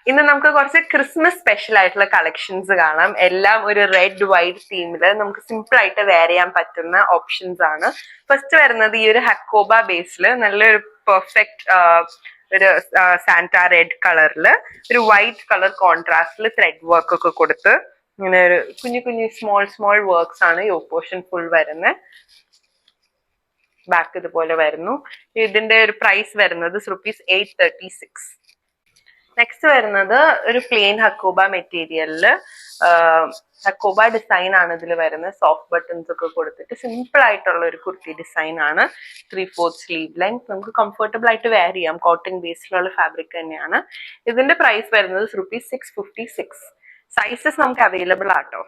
ഇന്ന് നമുക്ക് കുറച്ച് ക്രിസ്മസ് സ്പെഷ്യൽ ആയിട്ടുള്ള കളക്ഷൻസ് കാണാം. എല്ലാം ഒരു റെഡ് വൈറ്റ് തീമില് നമുക്ക് സിമ്പിൾ ആയിട്ട് വെയർ ചെയ്യാൻ പറ്റുന്ന ഓപ്ഷൻസ് ആണ്. ഫസ്റ്റ് വരുന്നത് ഈ ഒരു ഹക്കോബ ബേസിൽ നല്ലൊരു പെർഫെക്റ്റ് ഒരു സാന്റ റെഡ് കളറിൽ ഒരു വൈറ്റ് കളർ കോൺട്രാസ്റ്റിൽ ത്രെഡ് വർക്ക് ഒക്കെ കൊടുത്ത് ഇങ്ങനെ ഒരു കുഞ്ഞു കുഞ്ഞു സ്മോൾ വർക്ക്സ് ആണ് ഈ പോർഷൻ ഫുൾ വരുന്നത്. ബാക്ക് ഇതുപോലെ വരുന്നു. ഇതിന്റെ ഒരു പ്രൈസ് വരുന്നത് ₹836. നെക്സ്റ്റ് വരുന്നത് ഒരു പ്ലെയിൻ ഹക്കോബ മെറ്റീരിയലില് ഹക്കോബ ഡിസൈൻ ആണ് ഇതിൽ വരുന്നത്. സോഫ്റ്റ് ബട്ടൺസ് ഒക്കെ കൊടുത്തിട്ട് സിമ്പിൾ ആയിട്ടുള്ള ഒരു കുർത്തി ഡിസൈൻ ആണ്. 3/4 സ്ലീവ് ലെങ്ത്. നമുക്ക് കംഫർട്ടബിൾ ആയിട്ട് വെയർ ചെയ്യാം. കോട്ടൺ ബേസിലുള്ള ഫാബ്രിക് തന്നെയാണ്. ഇതിന്റെ പ്രൈസ് വരുന്നത് ₹656. സൈസസ് നമുക്ക് അവൈലബിൾ ആട്ടോ.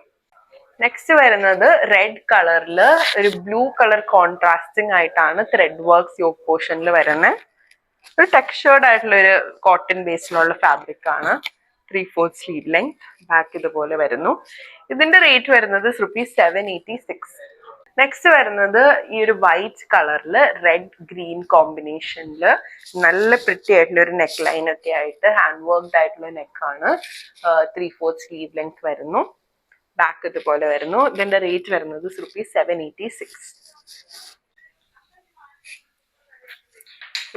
നെക്സ്റ്റ് വരുന്നത് റെഡ് കളറിൽ ഒരു ബ്ലൂ കളർ കോൺട്രാസ്റ്റിംഗ് ആയിട്ടാണ് ത്രെഡ് വർക്ക്സ് യോക്ക് പോർഷനിൽ വരുന്നത്. ഒരു ടെക്സ്ചേർഡ് ആയിട്ടുള്ള ഒരു കോട്ടൺ ബേസിലുള്ള ഫാബ്രിക് ആണ്. 3/4 സ്ലീവ് ലെങ്ത്. ബാക്ക് ഇതുപോലെ വരുന്നു. ഇതിന്റെ റേറ്റ് വരുന്നത് ₹786. നെക്സ്റ്റ് വരുന്നത് ഈ ഒരു വൈറ്റ് കളറിൽ റെഡ് ഗ്രീൻ കോമ്പിനേഷനിൽ നല്ല പ്രിറ്റി ആയിട്ടുള്ള ഒരു നെക്ക് ലൈൻ ഒക്കെ ആയിട്ട് ഹാൻഡ് വർക്ക്ഡ് ആയിട്ടുള്ള നെക്കാണ്. 3/4 സ്ലീവ് ലെങ്ത് വരുന്നു. ബാക്ക് ഇതുപോലെ വരുന്നു. ഇതിന്റെ റേറ്റ് വരുന്നത് ₹786.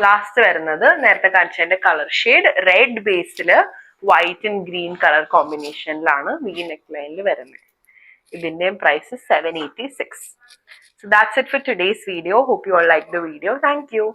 ലാസ്റ്റ് വരുന്നത് നേരത്തെ കാണിച്ചതിന്റെ കളർ ഷെയ്ഡ് റെഡ് ബേസിൽ വൈറ്റ് ആൻഡ് ഗ്രീൻ കളർ കോമ്പിനേഷനിലാണ് വി നെക്ക് ലൈനിൽ വരുന്നത്. ഇതിന്റെയും price $786. So that's it for today's video. Hope you all liked the video. Thank you.